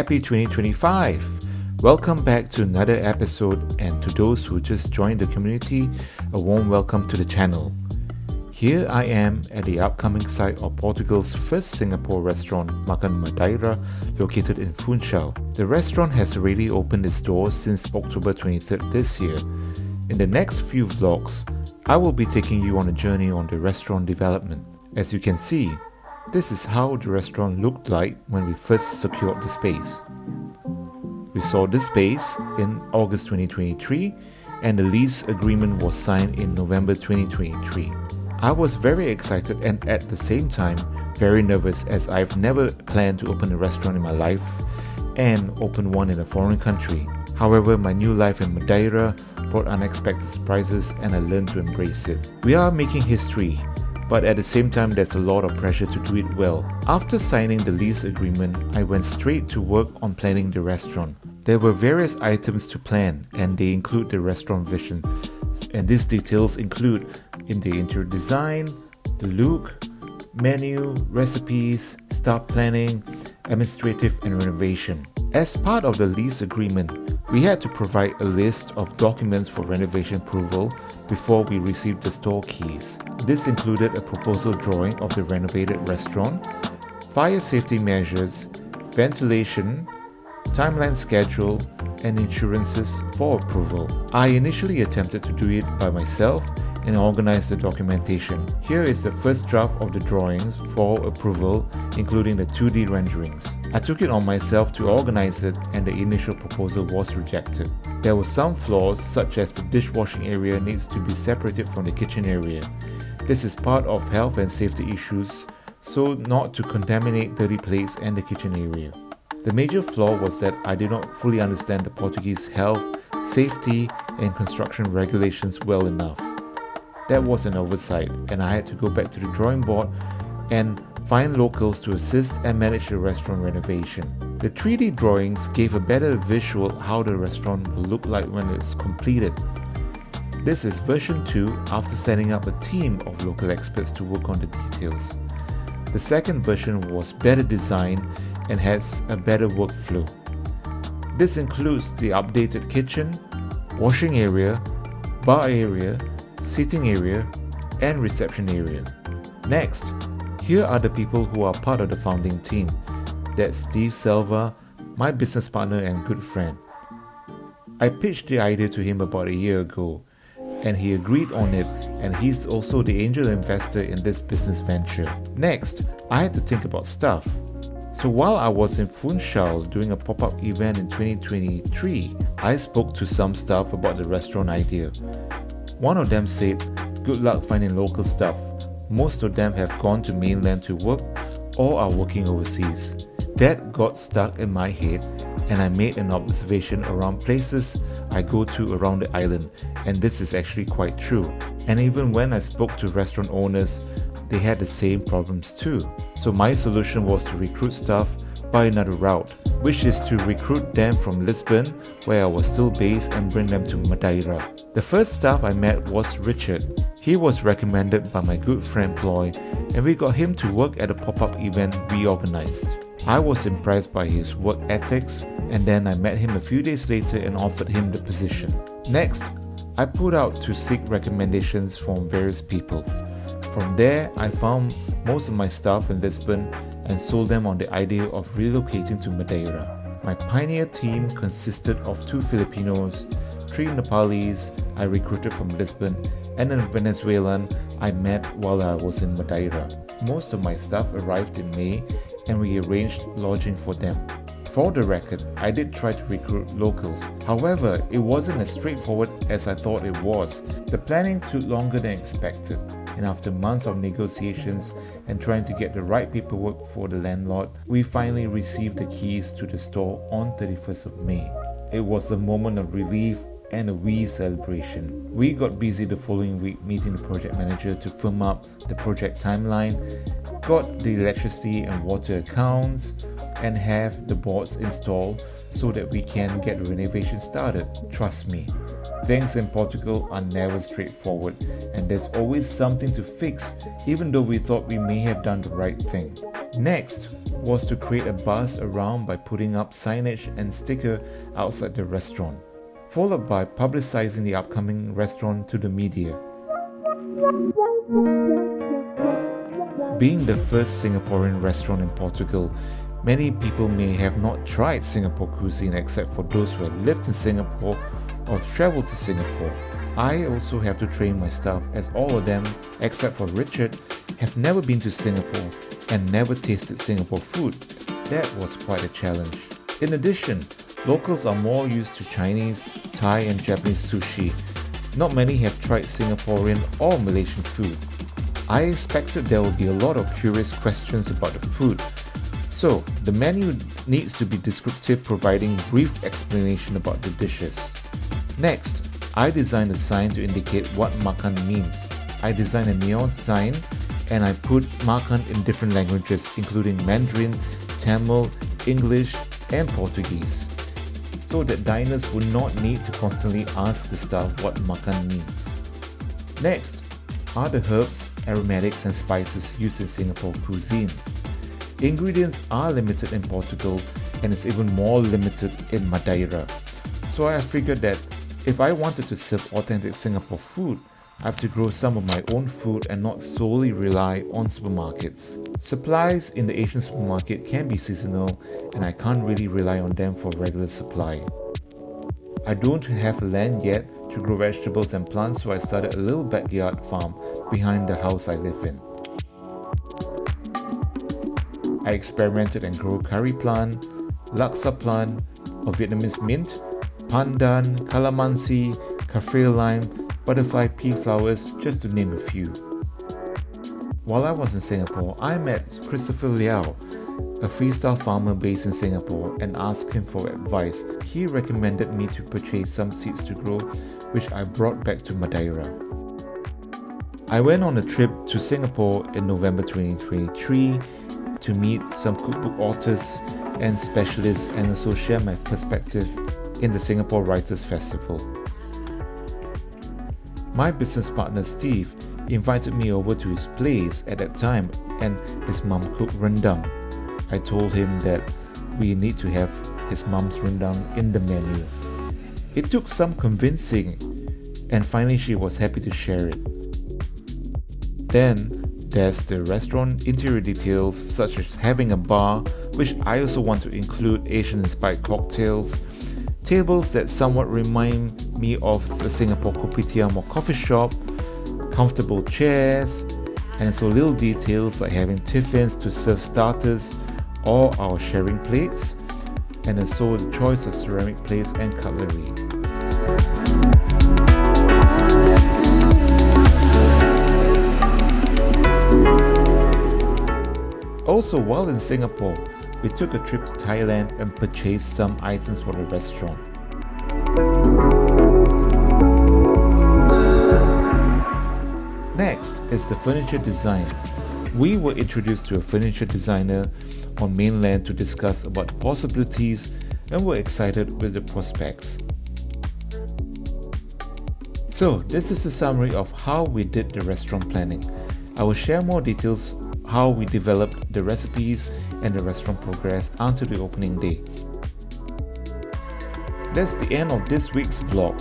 Happy 2025! Welcome back to another episode, and to those who just joined the community, a warm welcome to the channel. Here I am at the upcoming site of Portugal's first Singapore restaurant, Makan Madeira, located in Funchal. The restaurant has already opened its doors since October 23rd this year. In the next few vlogs, I will be taking you on a journey on the restaurant development. As you can see, this is how the restaurant looked like when we first secured the space. We saw this space in August 2023 and the lease agreement was signed in November 2023. I was very excited and at the same time very nervous, as I've never planned to open a restaurant in my life and open one in a foreign country. However, my new life in Madeira brought unexpected surprises and I learned to embrace it. We are making history, but at the same time there's a lot of pressure to do it well. After signing the lease agreement, I went straight to work on planning the restaurant. There were various items to plan and they include the restaurant vision, and these details include in the interior design, the look, menu, recipes, staff planning, administrative and renovation. As part of the lease agreement, we had to provide a list of documents for renovation approval before we received the store keys. This included a proposal drawing of the renovated restaurant, fire safety measures, ventilation, timeline schedule, and insurances for approval. I initially attempted to do it by myself and organize the documentation. Here is the first draft of the drawings for approval, including the 2D renderings. I took it on myself to organize it and the initial proposal was rejected. There were some flaws, such as the dishwashing area needs to be separated from the kitchen area. This is part of health and safety issues, so not to contaminate dirty plates and the kitchen area. The major flaw was that I did not fully understand the Portuguese health, safety and construction regulations well enough. That was an oversight and I had to go back to the drawing board and find locals to assist and manage the restaurant renovation. The 3D drawings gave a better visual how the restaurant will look like when it's completed. This is version 2 after setting up a team of local experts to work on the details. The second version was better designed and has a better workflow. This includes the updated kitchen, washing area, bar area, seating area, and reception area. Next, here are the people who are part of the founding team. That's Steve Selva, my business partner and good friend. I pitched the idea to him about a year ago, and he agreed on it, and he's also the angel investor in this business venture. Next, I had to think about stuff. So while I was in Funchal doing a pop-up event in 2023, I spoke to some staff about the restaurant idea. One of them said, "Good luck finding local staff. Most of them have gone to mainland to work or are working overseas." That got stuck in my head and I made an observation around places I go to around the island, and this is actually quite true. And even when I spoke to restaurant owners, they had the same problems too. So my solution was to recruit staff by another route, which is to recruit them from Lisbon, where I was still based, and bring them to Madeira. The first staff I met was Richard. He was recommended by my good friend Ploy, and we got him to work at a pop-up event we organized. I was impressed by his work ethics, and then I met him a few days later and offered him the position. Next, I put out to seek recommendations from various people. From there, I found most of my staff in Lisbon and sold them on the idea of relocating to Madeira. My pioneer team consisted of 2 Filipinos, 3 Nepalese I recruited from Lisbon, and a Venezuelan I met while I was in Madeira. Most of my staff arrived in May and we arranged lodging for them. For the record, I did try to recruit locals. However, it wasn't as straightforward as I thought it was. The planning took longer than expected, and after months of negotiations and trying to get the right paperwork for the landlord, we finally received the keys to the store on 31st of May. It was a moment of relief and a wee celebration. We got busy the following week meeting the project manager to firm up the project timeline, got the electricity and water accounts, and have the boards installed so that we can get the renovation started. Trust me, things in Portugal are never straightforward and there's always something to fix, even though we thought we may have done the right thing. Next, was to create a buzz around by putting up signage and sticker outside the restaurant, followed by publicizing the upcoming restaurant to the media. Being the first Singaporean restaurant in Portugal, many people may have not tried Singapore cuisine except for those who have lived in Singapore or travelled to Singapore. I also have to train my staff, as all of them, except for Richard, have never been to Singapore and never tasted Singapore food. That was quite a challenge. In addition, locals are more used to Chinese, Thai and Japanese sushi. Not many have tried Singaporean or Malaysian food. I expected there will be a lot of curious questions about the food. So, the menu needs to be descriptive, providing brief explanation about the dishes. Next, I designed a sign to indicate what Makan means. I designed a neon sign and I put Makan in different languages including Mandarin, Tamil, English and Portuguese, so that diners would not need to constantly ask the staff what Makan means. Next are the herbs, aromatics and spices used in Singapore cuisine. Ingredients are limited in Portugal and it's even more limited in Madeira. So I figured that if I wanted to serve authentic Singapore food, I have to grow some of my own food and not solely rely on supermarkets. Supplies in the Asian supermarket can be seasonal and I can't really rely on them for regular supply. I don't have land yet to grow vegetables and plants, so I started a little backyard farm behind the house I live in. I experimented and grew curry plant, laksa plant, or Vietnamese mint, pandan, calamansi, kaffir lime, butterfly pea flowers, just to name a few. While I was in Singapore, I met Christopher Liao, a freestyle farmer based in Singapore, and asked him for advice. He recommended me to purchase some seeds to grow, which I brought back to Madeira. I went on a trip to Singapore in November 2023 to meet some cookbook authors and specialists and also share my perspective in the Singapore Writers Festival. My business partner Steve invited me over to his place at that time and his mum cooked rendang. I told him that we need to have his mum's rendang in the menu. It took some convincing and finally she was happy to share it. Then there's the restaurant interior details such as having a bar, which I also want to include Asian-inspired cocktails, tables that somewhat remind me of a Singapore kopitiam or coffee shop, comfortable chairs, and so little details like having tiffins to serve starters or our sharing plates, and also the choice of ceramic plates and cutlery. Also, while in Singapore, we took a trip to Thailand and purchased some items for the restaurant. Next is the furniture design. We were introduced to a furniture designer on mainland to discuss about the possibilities and were excited with the prospects. So this is a summary of how we did the restaurant planning. I will share more details how we developed the recipes and the restaurant progress until the opening day. That's the end of this week's vlog.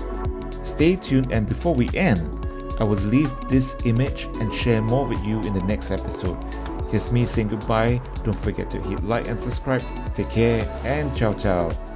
Stay tuned, and before we end, I will leave this image and share more with you in the next episode. Here's me saying goodbye. Don't forget to hit like and subscribe. Take care and ciao ciao.